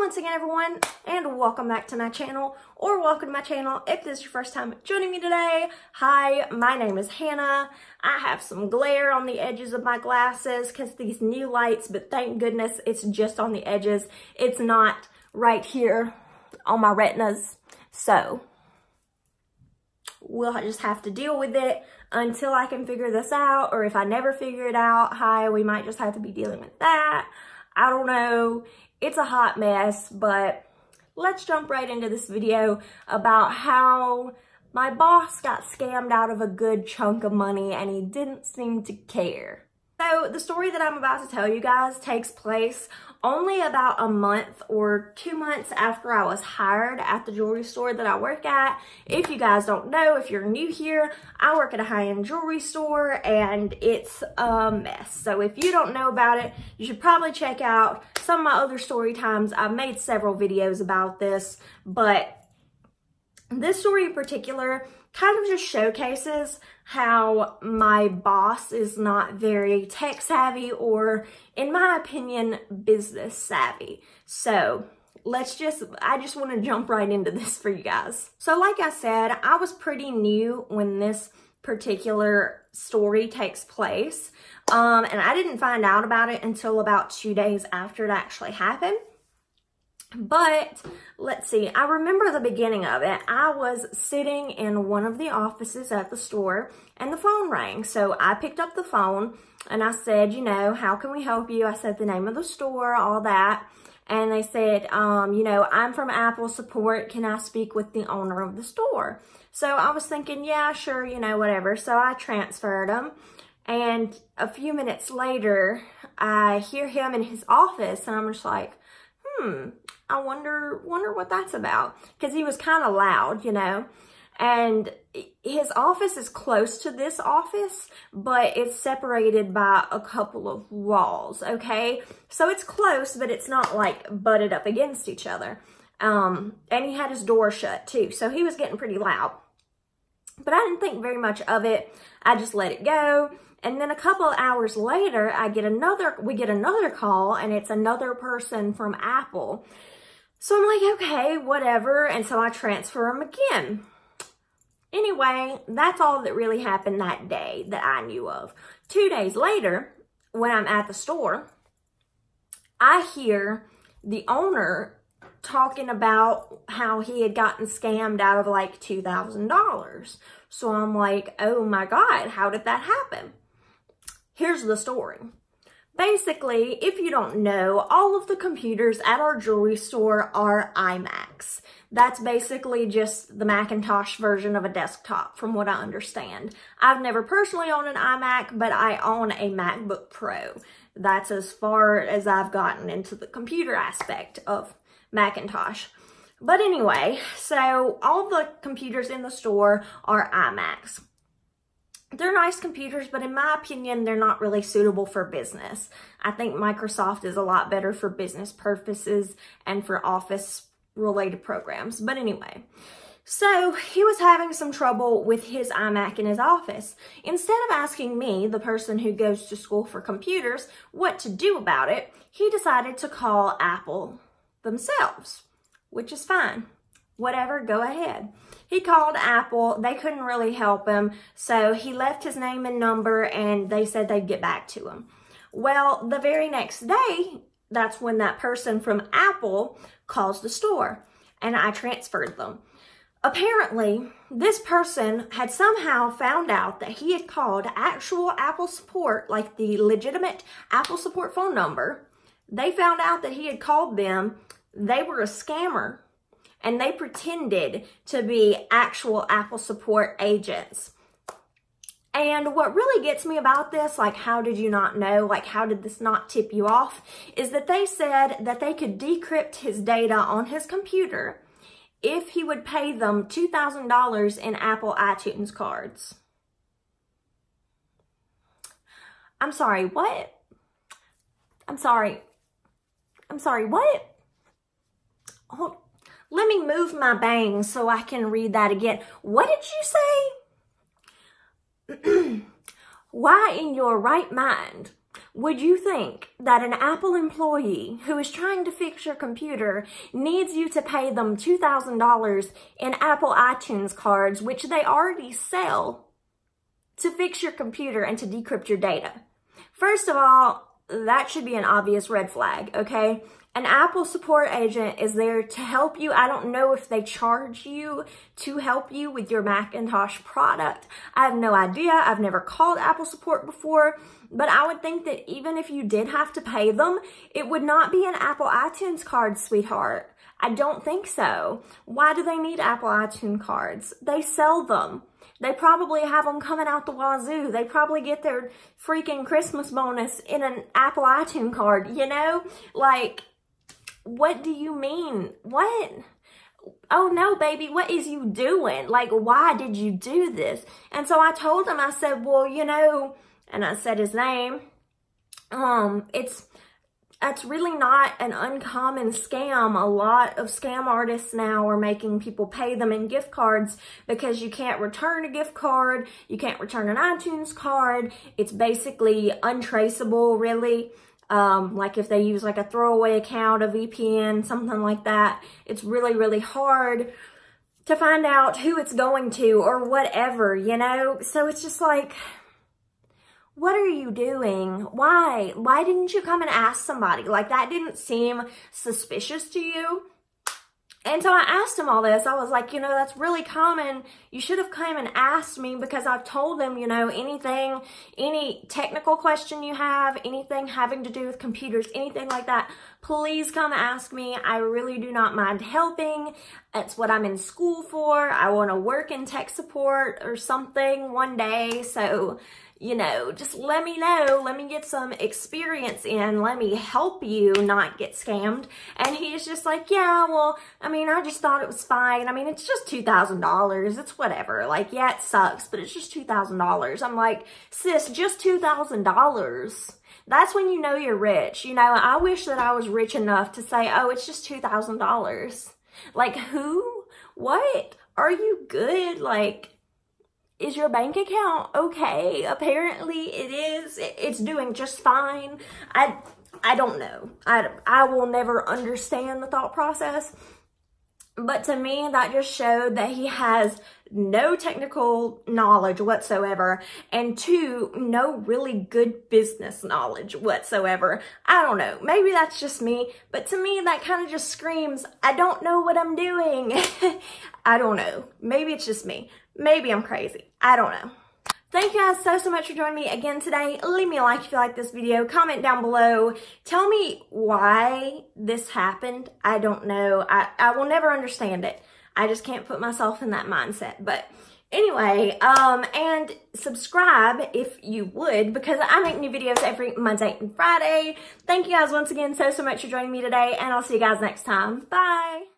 once again, everyone, and welcome back to my channel, or welcome to my channel if this is your first time joining me today. Hi, my name is Hannah. I have some glare on the edges of my glasses because these new lights, but thank goodness it's just on the edges. It's not right here on my retinas, so we'll just have to deal with it until I can figure this out, or if I never figure it out, hi, we might just have to be dealing with that. I don't know. It's a hot mess, but let's jump right into this video about how my boss got scammed out of a good chunk of money and he didn't seem to care. So the story that I'm about to tell you guys takes place only about a month or 2 months after I was hired at the jewelry store that I work at. If you guys don't know, if you're new here, I work at a high-end jewelry store and it's a mess. So if you don't know about it, you should probably check out some of my other story times. I've made several videos about this, but this story in particular kind of just showcases how my boss is not very tech savvy or, in my opinion, business savvy. So I just want to jump right into this for you guys. So like I said, I was pretty new when this particular story takes place. And I didn't find out about it until about 2 days after it actually happened. But let's see, I remember the beginning of it. I was sitting in one of the offices at the store and the phone rang. So I picked up the phone and I said, you know, how can we help you? I said the name of the store, all that. And they said, you know, I'm from Apple support. Can I speak with the owner of the store? So I was thinking, yeah, sure, you know, whatever. So I transferred them. And a few minutes later, I hear him in his office and I'm just like, I wonder what that's about. Because he was kind of loud, you know. And his office is close to this office, but it's separated by a couple of walls, okay? So it's close, but it's not like butted up against each other. And he had his door shut too, so he was getting pretty loud. But I didn't think very much of it. I just let it go. And then a couple of hours later, we get another call, and it's another person from Apple. So I'm like, okay, whatever. And so I transfer him again. Anyway, that's all that really happened that day that I knew of. 2 days later, when I'm at the store, I hear the owner talking about how he had gotten scammed out of like $2,000. So I'm like, oh my God, how did that happen? Here's the story. Basically, if you don't know, all of the computers at our jewelry store are iMacs. That's basically just the Macintosh version of a desktop, from what I understand. I've never personally owned an iMac, but I own a MacBook Pro. That's as far as I've gotten into the computer aspect of Macintosh. But anyway, so all the computers in the store are iMacs. They're nice computers, but in my opinion, they're not really suitable for business. I think Microsoft is a lot better for business purposes and for office-related programs. But anyway, so he was having some trouble with his iMac in his office. Instead of asking me, the person who goes to school for computers, what to do about it, he decided to call Apple themselves, which is fine. Whatever, go ahead. He called Apple. They couldn't really help him, so he left his name and number, and they said they'd get back to him. Well, the very next day, that's when that person from Apple calls the store, and I transferred them. Apparently, this person had somehow found out that he had called actual Apple support, like the legitimate Apple support phone number. They found out that he had called them. They were a scammer. And they pretended to be actual Apple support agents. And what really gets me about this, like, how did you not know? Like, how did this not tip you off? Is that they said that they could decrypt his data on his computer if he would pay them $2,000 in Apple iTunes cards. I'm sorry, what? I'm sorry, what? Hold. Let me move my bangs so I can read that again. What did you say? Why in your right mind Would you think that an Apple employee who is trying to fix your computer needs you to pay them $2,000 in Apple iTunes cards, which they already sell, to fix your computer and to decrypt your data? First of all, that should be an obvious red flag, okay? An Apple support agent is there to help you. I don't know if they charge you to help you with your Macintosh product. I have no idea. I've never called Apple support before, but I would think that even if you did have to pay them, it would not be an Apple iTunes card, sweetheart. I don't think so. Why do they need Apple iTunes cards? They sell them. They probably have them coming out the wazoo. They probably get their freaking Christmas bonus in an Apple iTunes card, you know? Like, what do you mean? What? Oh no, baby, what is you doing? Like, why did you do this? And so I told him, I said, well, you know, and I said his name, that's really not an uncommon scam. A lot of scam artists now are making people pay them in gift cards because you can't return a gift card. You can't return an iTunes card. It's basically untraceable, really. Like if they use like a throwaway account, a VPN, something like that, it's really, really hard to find out who it's going to or whatever, you know? So it's just like, what are you doing? Why? Why didn't you come and ask somebody? Like, that didn't seem suspicious to you. And so I asked him all this. I was like, you know, that's really common. You should have come and asked me, because I've told them, you know, anything, any technical question you have, anything having to do with computers, anything like that, please come ask me. I really do not mind helping. It's what I'm in school for. I want to work in tech support or something one day. So, you know, just let me know. Let me get some experience in. Let me help you not get scammed. And he's just like, yeah, well, I mean, I just thought it was fine. I mean, it's just $2,000. It's whatever. Like, yeah, it sucks, but it's just $2,000. I'm like, sis, just $2,000. That's when you know you're rich. You know, I wish that I was rich enough to say, oh, it's just $2,000. Like, who? What? Are you good? Like, is your bank account okay? Apparently it is. It's doing just fine. I don't know. I will never understand the thought process. But to me, that just showed that he has no technical knowledge whatsoever, and two, no really good business knowledge whatsoever. I don't know. Maybe that's just me, but to me, that kind of just screams, I don't know what I'm doing. I don't know. Maybe it's just me. Maybe I'm crazy. I don't know. Thank you guys so much for joining me again today. Leave me a like if you like this video. Comment down below. Tell me why this happened. I don't know. I will never understand it. I just can't put myself in that mindset. But anyway, and subscribe if you would, because I make new videos every Monday and Friday. Thank you guys once again so much for joining me today, and I'll see you guys next time. Bye.